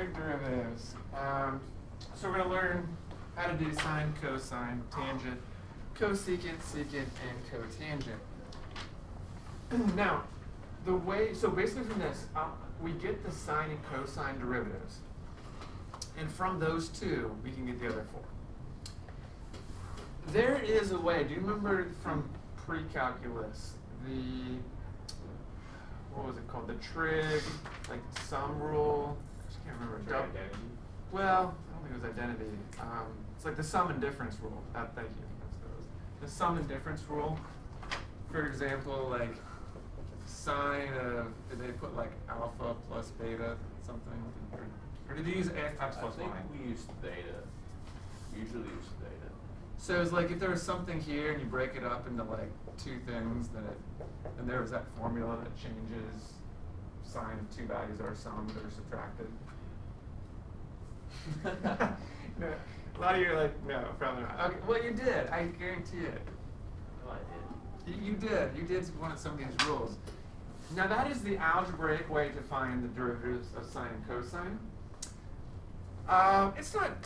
trig derivatives. So we're going to learn how to do sine, cosine, tangent, cosecant, secant, and cotangent. Now, so basically from this, we get the sine and cosine derivatives. And from those two, we can get the other four. There is a way, do you remember from pre-calculus, what was it called? The trig, like sum rule? I can't remember. Identity. Well, I don't think it was identity. It's like the sum and difference rule. Thank you. That's what it was. The sum and difference rule. For example, like sine of, did they put like alpha plus beta something? Or did they use x plus y? I think we used theta. Usually use theta. So it's like if there was something here and you break it up into like two things, then there was that formula that changes sine of two values that are summed or subtracted. No, a lot of you are like, no, probably not. Okay, well, you did. I guarantee it. No, I did. You did. You did one of some of these rules. Now that is the algebraic way to find the derivatives of sine and cosine. It's not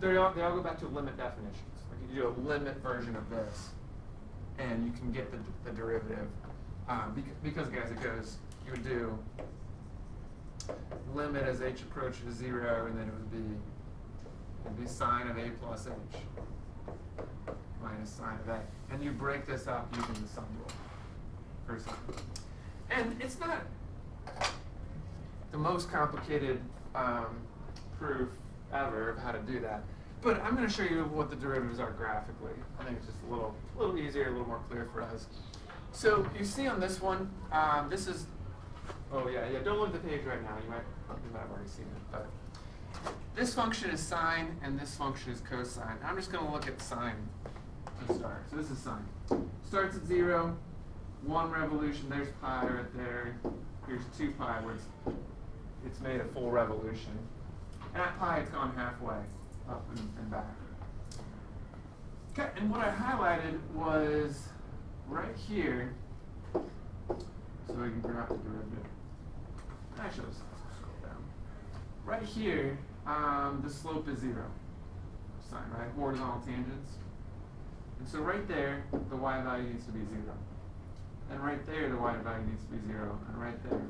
they all go back to limit definitions. Like you do a limit version of this, and you can get the derivative. Because guys, you would do limit as h approaches 0, and then it would be sine of a plus h minus sine of a, and you break this up using the sum rule for sine. And it's not the most complicated proof ever of how to do that. But I'm going to show you what the derivatives are graphically. I think it's just a little easier, a little more clear for us. So you see on this one, this is, oh yeah, don't look at the page right now. You might have already seen it. But this function is sine, and this function is cosine. I'm just going to look at sine to start. So this is sine. Starts at 0, 1 revolution. There's pi right there. Here's 2 pi, where it's made a full revolution. And at pi, it's gone halfway, up and back. Okay, and what I highlighted was right here, so we can graph the derivative. Actually, let's scroll down. Right here, the slope is 0. Sine, right? Horizontal tangents. And so right there, the y value needs to be 0. And right there, the y value needs to be 0. And right there.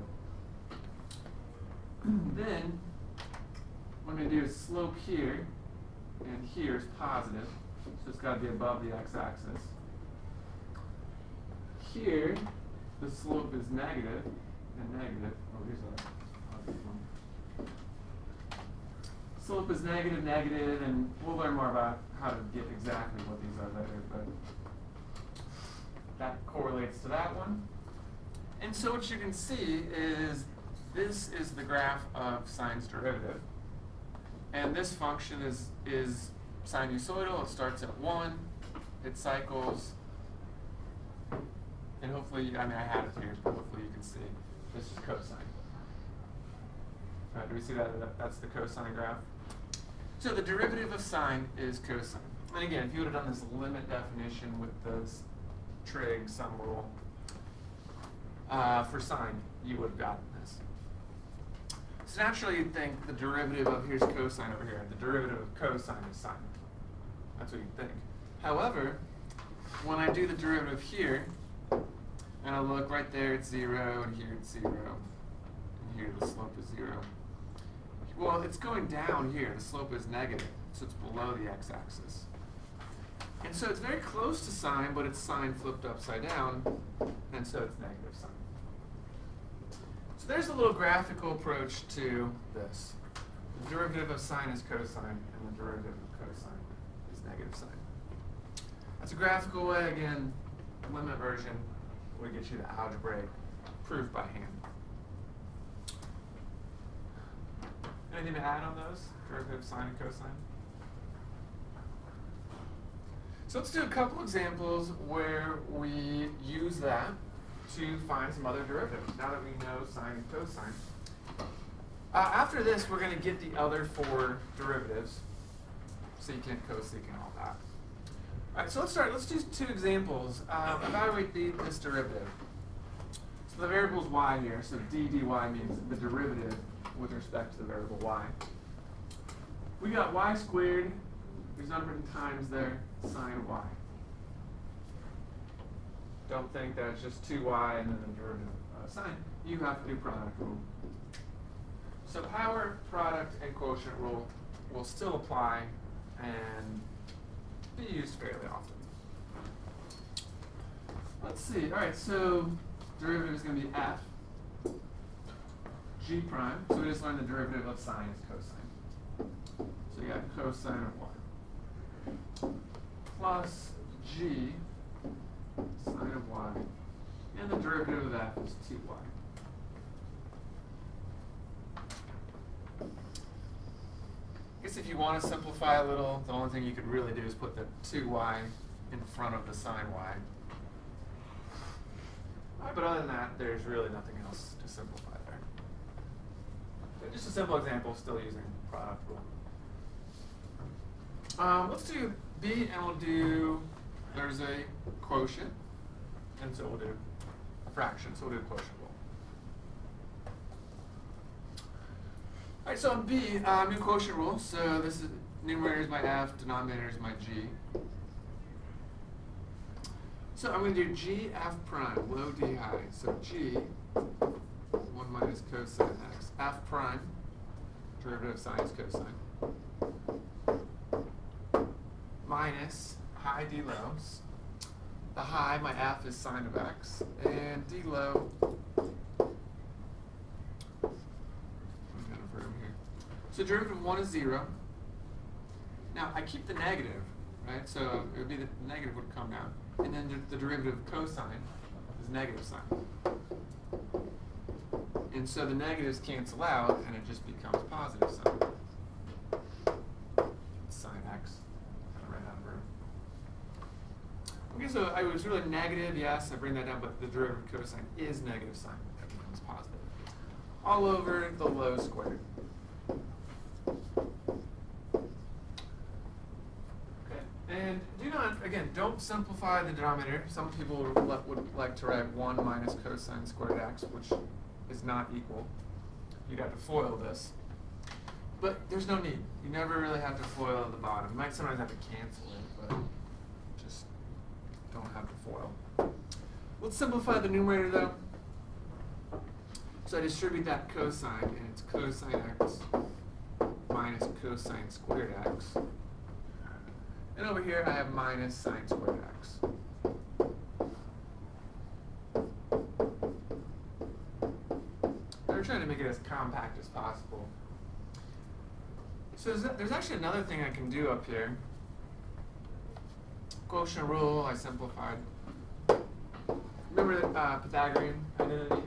Then, what I'm going to do is slope here, and here is positive, so it's got to be above the x-axis. Here, the slope is negative, and negative. Oh, here's a positive one. Slope is negative, negative, and we'll learn more about how to get exactly what these are later, but that correlates to that one. And so what you can see is this is the graph of sine's derivative. And this function is sinusoidal. It starts at 1, it cycles, and hopefully, I have it here, but hopefully you can see this is cosine. All right, do we see that? That's the cosine graph. So the derivative of sine is cosine. And again, if you would have done this limit definition with this trig sum rule for sine, you would have gotten this. So naturally, you'd think the derivative of here's cosine over here. The derivative of cosine is sine. That's what you'd think. However, when I do the derivative here, and I look right there, it's 0, and here it's 0, and here the slope is 0. Well, it's going down here. The slope is negative, so it's below the x-axis. And so it's very close to sine, but it's sine flipped upside down, and so it's negative sine. So there's a little graphical approach to this. The derivative of sine is cosine, and the derivative of cosine is negative sine. That's a graphical way, again, limit version, will get you the algebraic proof by hand. Anything to add on those? Derivative of sine and cosine? So let's do a couple examples where we use that to find some other derivatives, now that we know sine and cosine. After this, we're going to get the other 4 derivatives, secant, cosecant, all that. All right, so let's start. Let's do 2 examples. Evaluate this derivative. So the variable is y here, so d dy means the derivative with respect to the variable y. We got y squared, there's unwritten times there, sine y. Don't think that it's just 2y and then the derivative of sine. You have to do product rule. So power, product, and quotient rule will still apply and be used fairly often. Let's see. All right, so derivative is going to be f g prime. So we just learned the derivative of sine is cosine. So you got cosine of y plus g sine of y, and the derivative of f is 2y. I guess if you want to simplify a little, the only thing you could really do is put the 2y in front of the sine y. But other than that, there's really nothing else to simplify there. So just a simple example, still using product rule. Let's do b, and we'll do, there's a quotient, and so we'll do a fraction, so we'll do a quotient rule. All right, so on b, new quotient rule. So this is numerator is my f, denominator is my g. So I'm going to do g f prime, low d high. So g, 1 minus cosine x, f prime, derivative of sine is cosine, minus high d low. The high, my f is sine of x, and d low, so derivative of 1 is 0. Now I keep the negative, right? So it would be the negative would come down. And then the derivative of cosine is negative sine. And so the negatives cancel out and it just becomes positive sine. Sine x. I ran out of room. Okay, so I was really negative, yes, I bring that down, but the derivative of cosine is negative sine. That becomes positive. All over the low squared. And do not, again, don't simplify the denominator. Some people would like to write 1 minus cosine squared x, which is not equal. You'd have to FOIL this. But there's no need. You never really have to FOIL at the bottom. You might sometimes have to cancel it, but just don't have to FOIL. Let's simplify the numerator, though. So I distribute that cosine, and it's cosine x minus cosine squared x. And over here I have minus sine squared x. We're trying to make it as compact as possible. So there's actually another thing I can do up here. Quotient rule, I simplified. Remember the Pythagorean identity?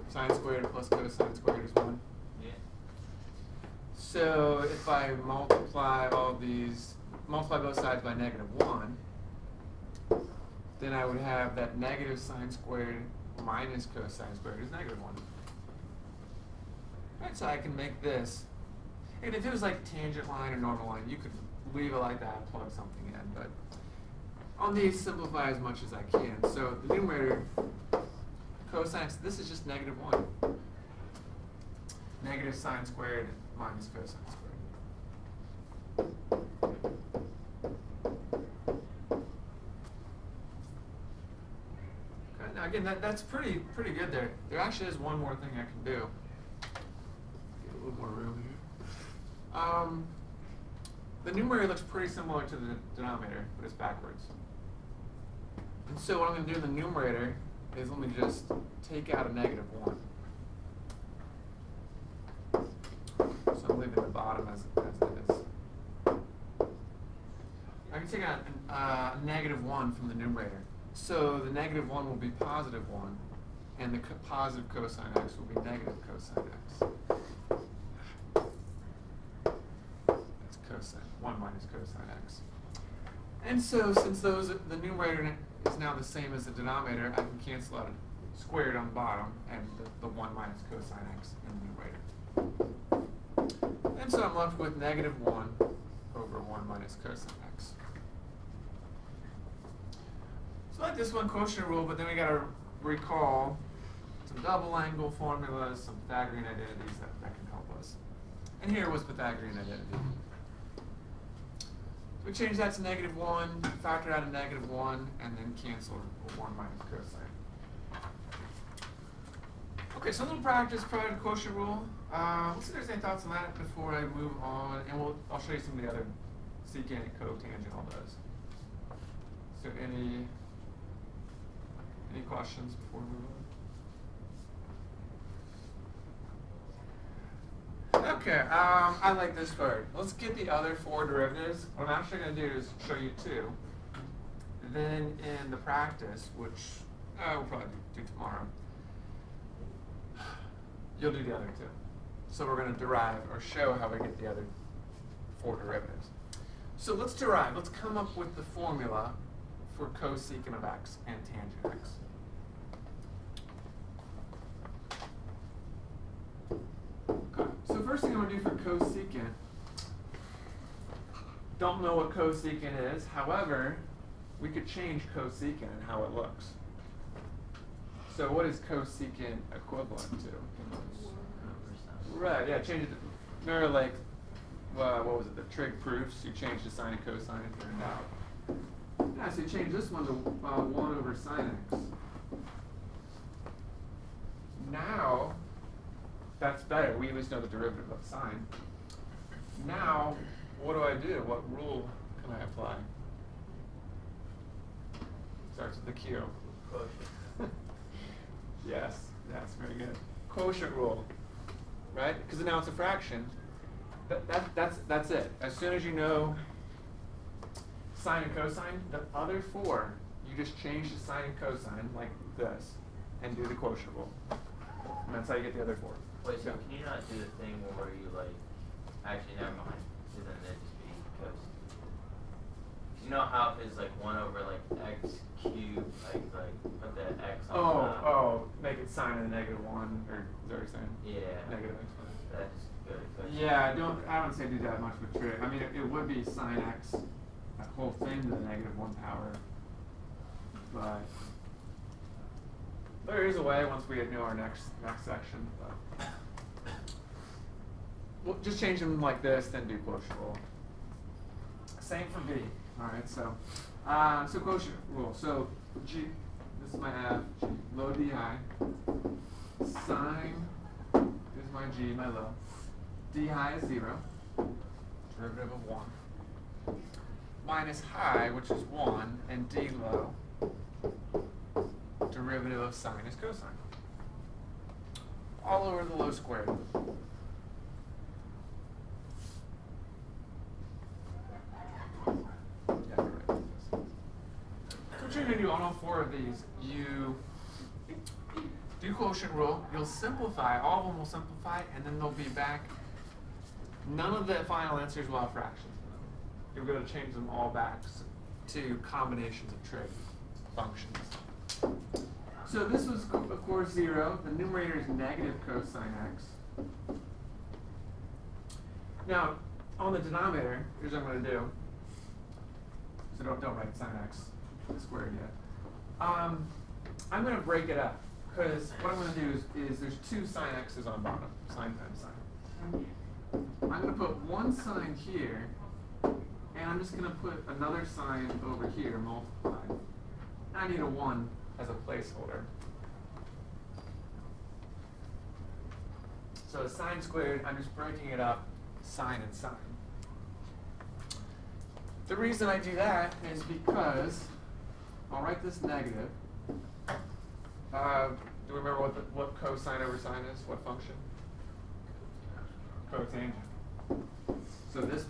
Sine squared plus cosine squared is 1. So if I multiply both sides by -1, then I would have that negative sine squared minus cosine squared is -1. Right, so I can make this. And if it was like tangent line or normal line, you could leave it like that and plug something in. But on these, simplify as much as I can. So the numerator, cosine, this is just -1. Negative sine squared minus cosine squared. Okay, now again, that's pretty good there. There actually is one more thing I can do. Get a little more room here. The numerator looks pretty similar to the denominator, but it's backwards. And so what I'm going to do in the numerator is let me just take out a -1. So I'm leaving the bottom as it is. I can take out -1 from the numerator. So the -1 will be +1, and the positive cosine x will be negative cosine x. That's cosine, 1 minus cosine x. And so since the numerator is now the same as the denominator, I can cancel out a squared on the bottom and the 1 minus cosine x in the numerator. And so I'm left with -1 over 1 minus cosine x. So like this one quotient rule, but then we got to recall some double angle formulas, some Pythagorean identities that can help us. And here was Pythagorean identity. We change that to -1, factor out a -1, and then cancel 1 minus cosine. Okay, so a little practice prior to quotient rule. Let's see if there's any thoughts on that before I move on, and I'll show you some of the other secant, cotangent, all those. So any questions before we move on? Okay, I like this part. Let's get the other 4 derivatives. What I'm actually going to do is show you 2. Then in the practice, which we'll probably do tomorrow, you'll do the other 2. So we're going to derive or show how we get the other 4 derivatives. So let's derive. Let's come up with the formula for cosecant of x and tangent x. Okay. So first thing I'm going to do for cosecant, don't know what cosecant is. However, we could change cosecant and how it looks. So what is cosecant equivalent to? Right, yeah, change it to, remember like, what was it, the trig proofs? You change the sine and cosine and turned out. Yeah, so you change this one to 1 over sine x. Now, that's better. We at least know the derivative of sine. Now, what do I do? What rule can I apply? Starts with the Q. Quotient. Yes, very good. Quotient rule, right? Because now it's a fraction. That's it. As soon as you know sine and cosine, the other 4, you just change the sine and cosine like this, and do the quotient rule. And that's how you get the other 4. Wait, so can you not do the thing where you like, actually never mind, because then it'd just be cos. You know how if it's like 1 over like x cubed, like put that x on top. Oh, make it sine of the -1, or is that what you're saying? Yeah. Negative x. That's good. Yeah, I don't say do that much with trig. I mean, it would be sine x, that whole thing to the -1 power. But there is a way once we know our next section. But we'll just change them like this, then do quotient rule. Same for b. All right, so quotient rule. So g, this is my f, g, low di, sine is my g, my low. D high is 0, derivative of 1, minus high, which is 1, and d low, derivative of sine is cosine. All over the low squared. Yeah, you're right. So what you're going to do on all 4 of these, you do quotient rule, you'll simplify, all of them will simplify, and then they'll be back. None of the final answers will have fractions in them. You're going to change them all back to combinations of trig functions. So this was, of course, 0. The numerator is negative cosine x. Now, on the denominator, here's what I'm going to do. So don't write sine x squared yet. I'm going to break it up, because what I'm going to do is there's 2 sine x's on bottom, sine times sine. I'm going to put 1 sine here, and I'm just going to put another sine over here, multiplied. I need a 1 as a placeholder. So sine squared, I'm just breaking it up, sine and sine. The reason I do that is because I'll write this negative. Do we remember what cosine over sine is? What function? Cotangent. So this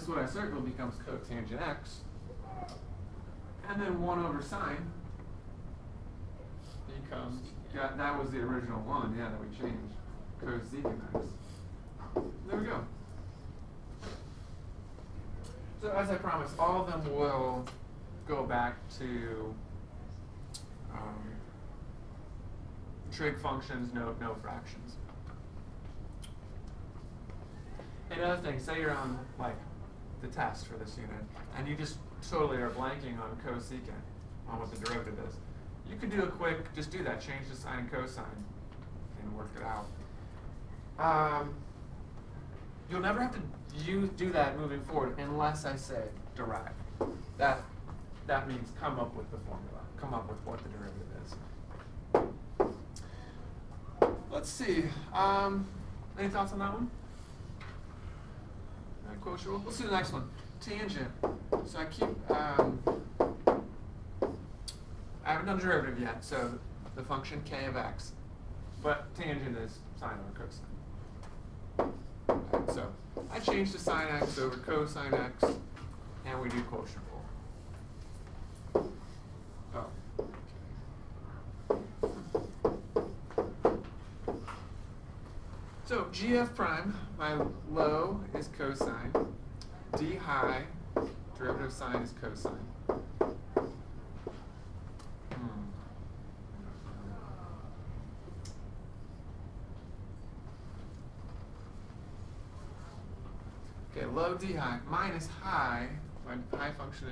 what I circled becomes cotangent x. And then 1 over sine becomes, that was the original 1, yeah, that we changed. Cosecant x. There we go. So as I promised, all of them will go back to trig functions, no fractions. Another thing, say you're on like the test for this unit, and you just totally are blanking on cosecant, on what the derivative is. you could do a quick, just do that, change the sine and cosine, and work it out. You'll never have to do that moving forward unless I say derive. That means come up with the formula, come up with what the derivative is. Let's see. Any thoughts on that one? Quotient. Let's do the next one. Tangent. So I keep. I haven't done derivative yet, so the function k of x, but tangent is sine over cosine. Right, so I change to sine x over cosine x, and we do quotient rule. Oh. So gf prime, my low is cosine, d high, derivative of sine is cosine. Okay, low d high minus high, my high function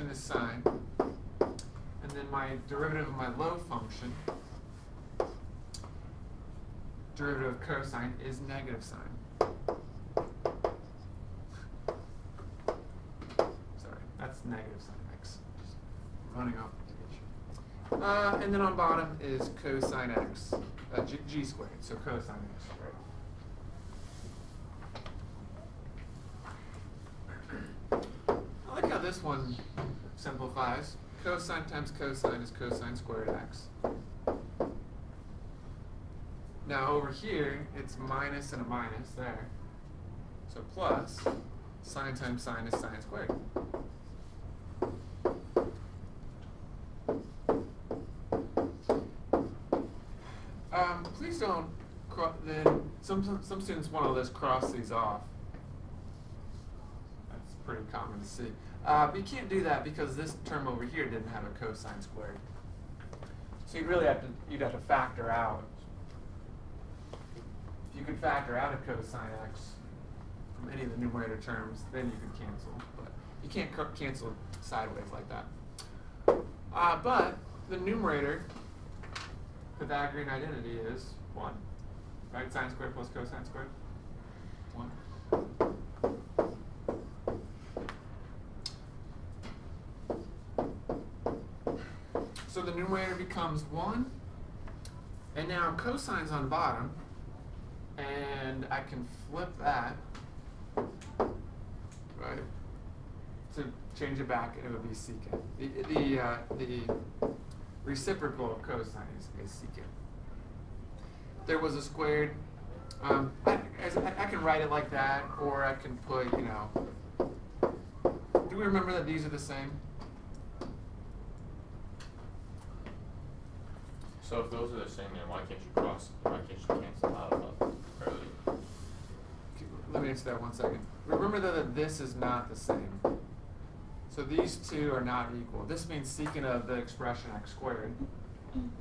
is sine, and then my derivative of my low function, derivative of cosine, is negative sine. Sorry, that's negative sine x. Just running off the page. And then on bottom is cosine x, g squared, so cosine x squared. I like how this one simplifies. Cosine times cosine is cosine squared x. Now over here, it's minus and a minus there. So plus, sine times sine is sine squared. Please don't, then some students want to just cross these off. That's pretty common to see. But you can't do that because this term over here didn't have a cosine squared. So you'd have to factor out. If you could factor out a cosine x from any of the numerator terms, then you could cancel. But you can't cancel sideways like that. But the numerator, Pythagorean identity, is 1. Right? Sine squared plus cosine squared? 1. So the numerator becomes 1. And now cosine's on bottom. And I can flip that, right, to change it back, and it would be secant. The reciprocal of cosine is secant. There was a squared. I can write it like that, or I can put, do we remember that these are the same? So if those are the same, then why can't you cancel out of early? Let me answer that 1 second. Remember that this is not the same. So these two are not equal. This means secant of the expression x squared.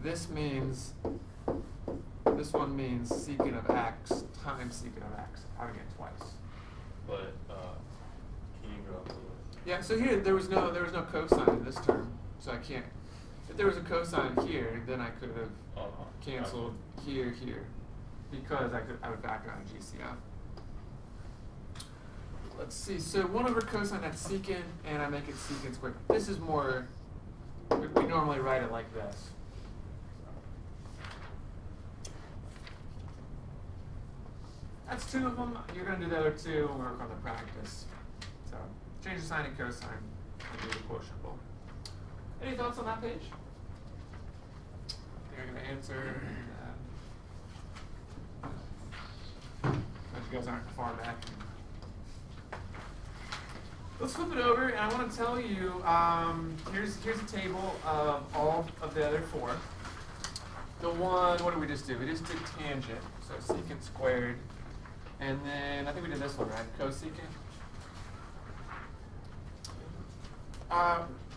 This one means secant of x times secant of x. Having it twice. But can you go up a little bit? Yeah. So here there was no cosine in this term, so I can't. If there was a cosine here, then I could have canceled here, because I would factor out GCF. Let's see. So 1 over cosine, that's secant, and I make it secant squared. This is more. We normally write it like this. That's 2 of them. You're going to do the other 2 and work on the practice. So change the sine and cosine and do the quotient rule. Any thoughts on that page? You're going to answer. You guys aren't far back. Let's flip it over, and I want to tell you. Here's a table of all of the other 4. The one, what did we just do? We just did tangent, so secant squared, and then I think we did this one, right? Cosecant.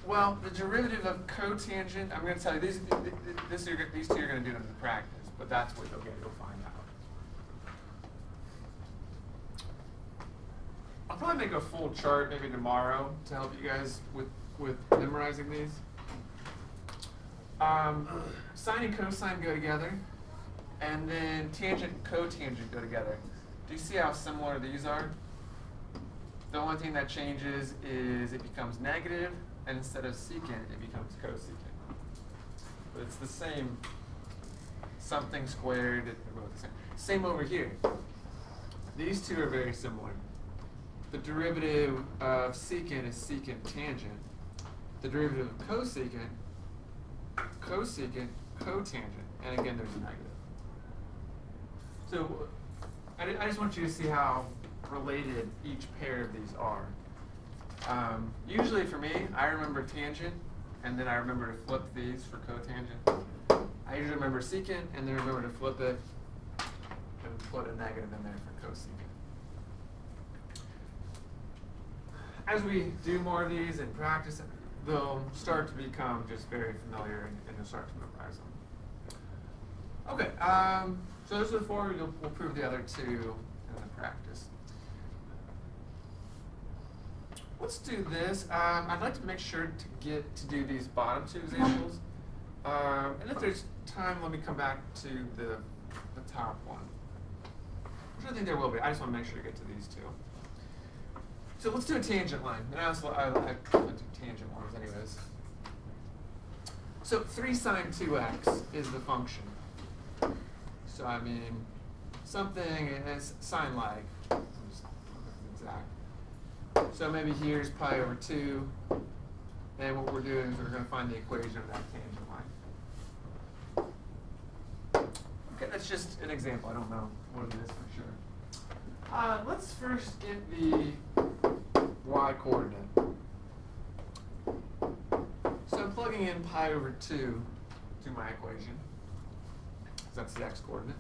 Well, the derivative of cotangent, I'm going to tell you, these 2 you're going to do in the practice, but that's what you'll find out. I'll probably make a full chart maybe tomorrow to help you guys with with memorizing these. Sine and cosine go together, and then tangent and cotangent go together. Do you see how similar these are? The only thing that changes is it becomes negative, and instead of secant, it becomes cosecant. But it's the same, something squared, they're both the same. Same over here. These two are very similar. The derivative of secant is secant tangent. The derivative of cosecant, cosecant, cotangent. And again, there's a negative. So I just want you to see how related each pair of these are. Usually for me, I remember tangent, and then I remember to flip these for cotangent. I usually remember secant, and then remember to flip it and put a negative in there for cosecant. As we do more of these and practice, they'll start to become just very familiar, and you'll start to memorize them. Okay, so those are the four. We'll prove the other two in the practice. Let's do this. I'd like to make sure to do these bottom two examples. And if there's time, let me come back to the top one. Which I think there will be. I just want to make sure to get to these two. So let's do a tangent line. And I like to do tangent ones anyways. So 3 sine 2x is the function. So I mean, something is sine like. Exact. So maybe here's pi over 2. And what we're doing is we're going to find the equation of that tangent line. Okay, that's just an example. I don't know what it is for sure. Let's first get the y coordinate. So I'm plugging in pi over 2 to my equation. So that's the x coordinate.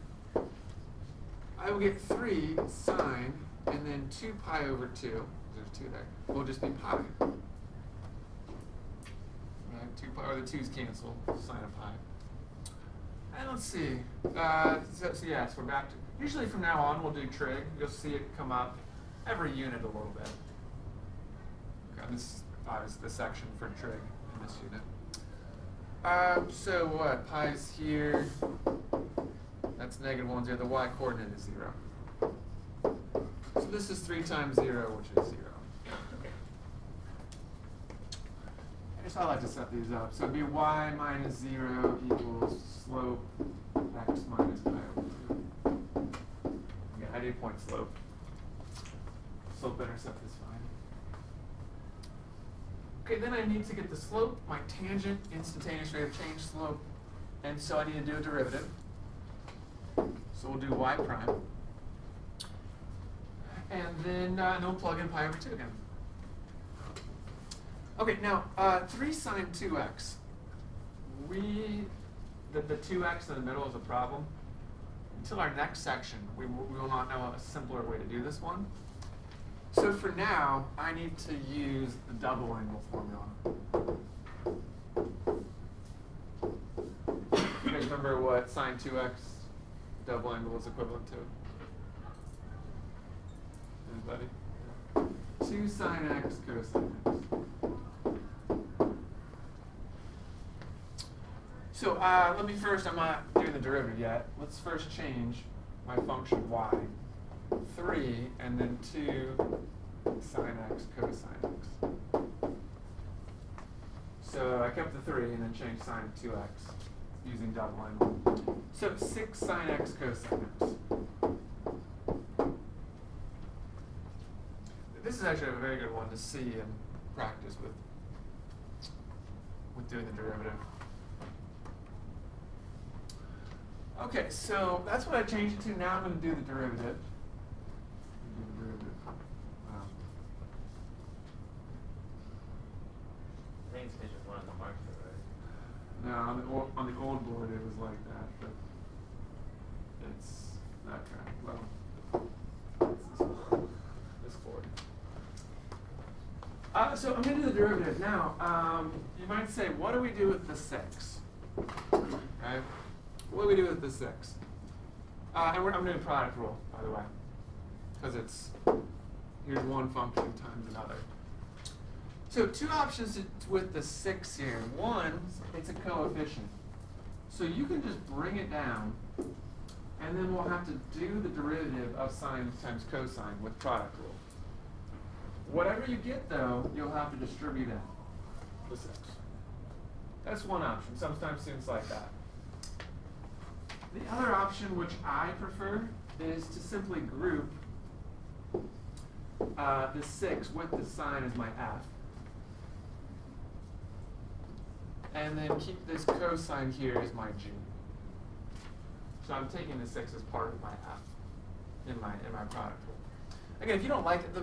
I will get 3 sine and then 2 pi over 2. There's 2 there. Will just be pi. Right? 2 pi, or the 2's cancel. Sine of pi. And let's see. So yes, we're back to. Usually from now on we'll do trig. You'll see it come up every unit a little bit. Okay, this is obviously the section for trig in this unit. So what? Pi's here. That's -1, 0. The y coordinate is 0. So this is 3 times 0, which is 0. I guess I like to set these up. So it'd be y minus 0 equals slope x minus pi over 2. Okay, I do point slope. Slope intercept is fine. Okay, then I need to get the slope, my tangent, instantaneous rate of change slope, and so I need to do a derivative. So we'll do y prime. And then we'll plug in pi over 2 again. Okay, now 3 sine 2x. The 2x in the middle is a problem. Until our next section, we will not know a simpler way to do this one. So for now, I need to use the double angle formula. You guys remember what sine 2x double angle is equivalent to? Anybody? 2 sine x cosine x. So let me first, I'm not doing the derivative yet. Let's first change my function y. 3 and then 2 sine x cosine x. So I kept the 3 and then changed sine 2x using double angle. So 6 sine x cosine x. This is actually a very good one to see and practice with doing the derivative. Okay, so that's what I changed it to. Now I'm going to do the derivative. I think it's because you're one of the marker, right? No, on the old board it was like that, but it's not correct. Well, it's this board. So I'm going to do the derivative now. You might say, what do we do with the 6? Okay. What do we do with the 6? And I'm doing product rule, by the way, because it's here's one function times another. So two options with the 6 here. One, it's a coefficient. So you can just bring it down, and then we'll have to do the derivative of sine times cosine with product rule. Whatever you get, though, you'll have to distribute out the 6. That's one option. Sometimes students like that. The other option, which I prefer, is to simply group the 6 with the sine as my f. And then keep this cosine here as my g. So I'm taking the 6 as part of my f in my product rule. Again, if you don't like it,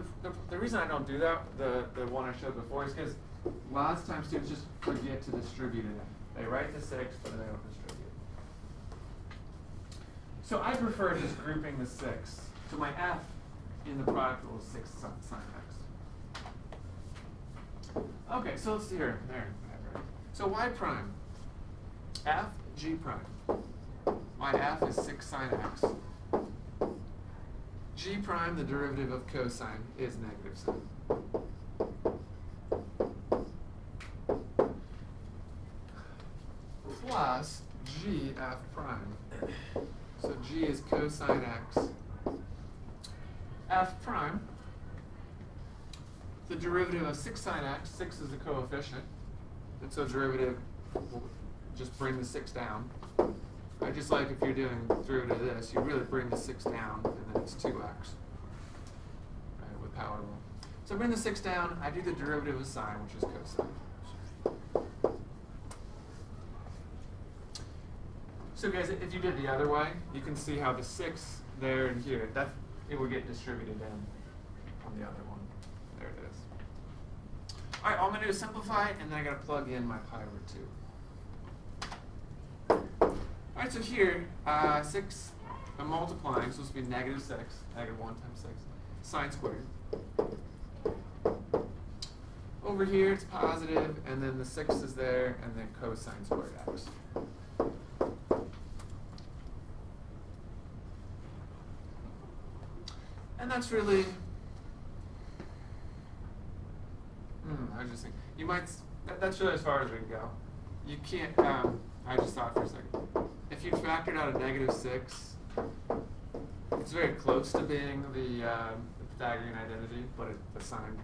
the reason I don't do that, the one I showed before, is because lots of times students just forget to distribute it in. They write the 6, but they don't distribute. So I prefer just grouping the 6. So my f in the product rule is 6 sine x. Okay, so let's see here. There. So y prime, f g prime. My f is 6 sine x. G prime, the derivative of cosine, is negative sine. Plus g f prime. So g is cosine x. F prime, the derivative of 6 sine x, 6 is a coefficient, and so derivative will just bring the 6 down. Right, just like if you're doing derivative of this, you really bring the 6 down, and then it's 2x, right, with power rule. So I bring the 6 down, I do the derivative of sine, which is cosine. So guys, if you did the other way, you can see how the 6 there and here, it would get distributed in on the other one. There it is. All right, all I'm going to do is simplify it, and then I got to plug in my pi over 2. All right, so here, 6, I'm multiplying, so this will be negative 6, negative 1 times 6, sine squared. Over here, it's positive, and then the 6 is there, and then cosine squared x. And that's really, I was just thinking, you might, that's really as far as we can go. You can't, I just thought for a second, if you factored out a negative 6, it's very close to being the Pythagorean identity, but the sign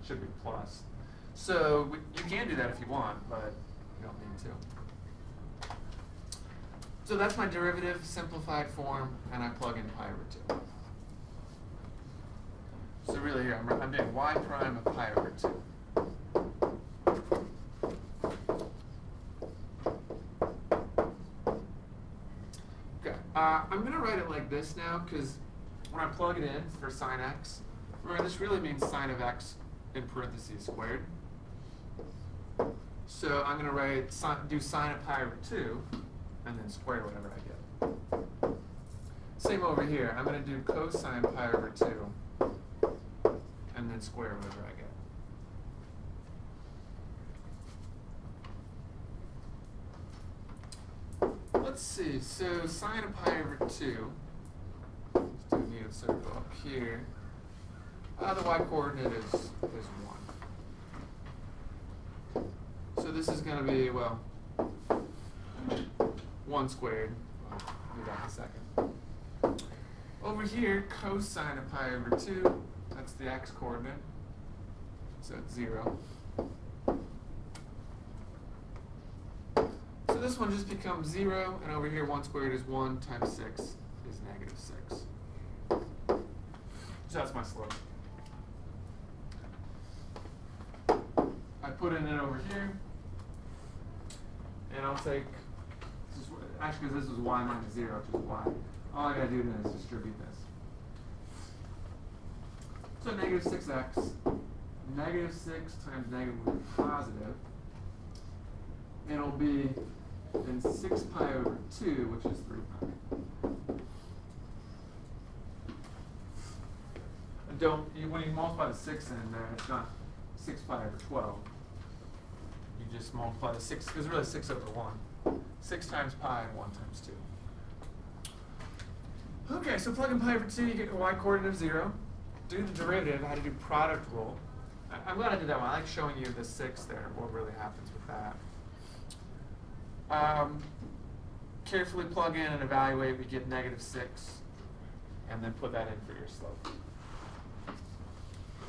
should be plus. So you can do that if you want, but you don't need to. So that's my derivative, simplified form, and I plug in pi over 2. So really here, I'm doing y prime of pi over 2. Okay, I'm going to write it like this now, because when I plug it in for sine x, remember this really means sine of x in parentheses squared. So I'm going to write do sine of pi over 2, and then square whatever I get. Same over here, I'm going to do cosine pi over 2. And then square whatever I get. Let's see, so sine of pi over 2, let's do a unit circle up here. The y-coordinate is 1. So this is going to be, well, 1 squared. I'll do that in a second. Over here, cosine of pi over 2. That's the x-coordinate, so it's 0. So this one just becomes 0, and over here 1 squared is 1 times 6 is negative 6. So that's my slope. I put it in over here, and I'll take, actually because this is y minus 0, which is y. All I gotta do then is distribute this. So negative 6x, negative 6 times negative 1 is positive. And it'll be then 6 pi over 2, which is 3 pi. And when you multiply the 6 in there, it's not 6 pi over 12. You just multiply the 6, because it's really 6 over 1. 6 times pi and 1 times 2. Okay, so plug in pi over 2, you get a y-coordinate of 0. Do the derivative, I had to do product rule. I'm glad I did that one. I like showing you the 6 there, what really happens with that. Carefully plug in and evaluate, we get -6, and then put that in for your slope.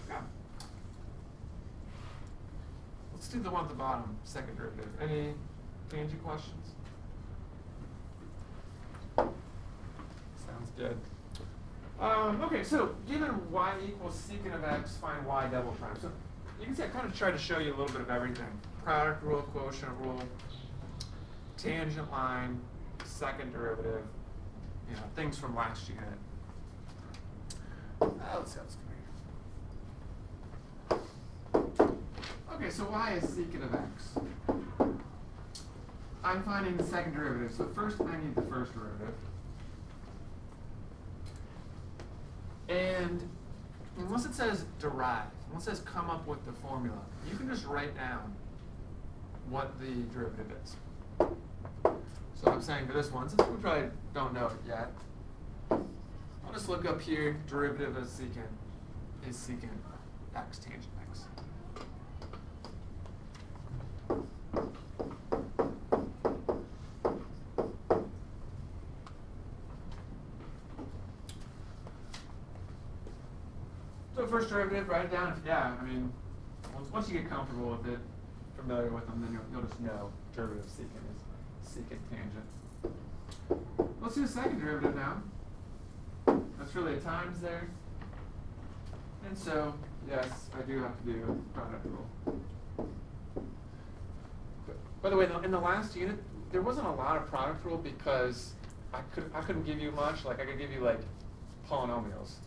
Yeah. Let's do the one at the bottom, second derivative. Any tangent questions? Sounds good. Okay, so given y equals secant of x, find y double prime. So you can see I kind of tried to show you a little bit of everything. Product rule, quotient rule, tangent line, second derivative, things from last unit. Let's see how it's going to be. Okay, so y is secant of x. I'm finding the second derivative, so first I need the first derivative. And unless it says derive, unless it says come up with the formula, you can just write down what the derivative is. So I'm saying for this one, since we probably don't know it yet, I'll just look up here, derivative of secant is secant x tangent x. So first derivative, write it down. Once you get comfortable with it, familiar with them, then you'll just know derivative of secant is secant tangent. Let's do the second derivative now. That's really a times there. And so, yes, I do have to do product rule. By the way, in the last unit, there wasn't a lot of product rule because I couldn't give you much. Like I could give you like polynomials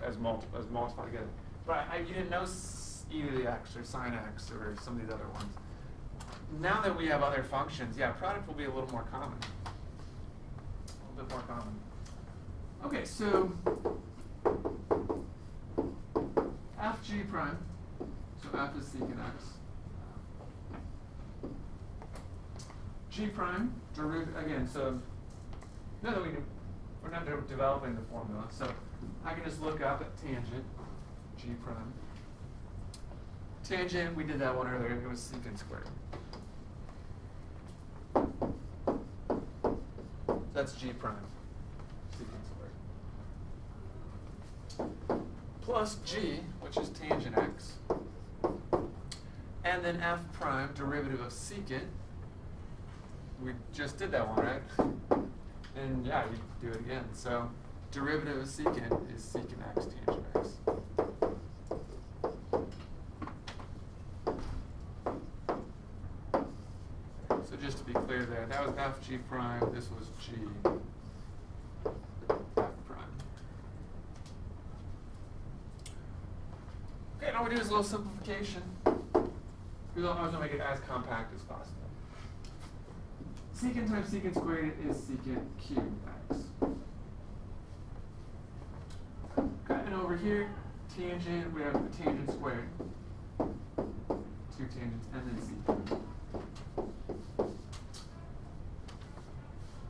as multiply together. But you didn't know either the x or sine x or some of these other ones. Now that we have other functions, yeah, product will be a little more common. A little bit more common. Okay, so f g prime, so f is secant x. G prime, again, so now that we're not developing the formula, so I can just look up at tangent, g prime. Tangent, we did that one earlier, it was secant squared. So that's g prime, secant squared. Plus g, which is tangent x. And then f prime, derivative of secant. We just did that one, right? And yeah, you do it again. So derivative of secant is secant x tangent x. So just to be clear there, that was f g prime, this was g f prime. Okay, now we do is a little simplification. We always want to make it as compact as possible. Secant times secant squared is secant cubed x. Okay, and over here, tangent, we have a tangent squared. 2 tangents, and then secant.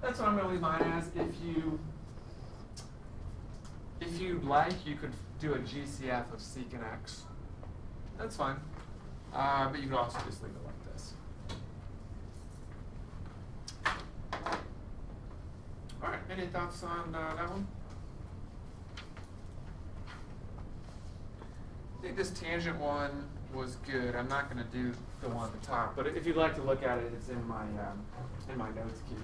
That's what I'm going to leave mine as. If you'd like, you could do a GCF of secant x. That's fine. But you could also just leave it like this. All right, any thoughts on that one? I think this tangent one was good. I'm not going to do the one at the top, but if you'd like to look at it, it's in my notes cube.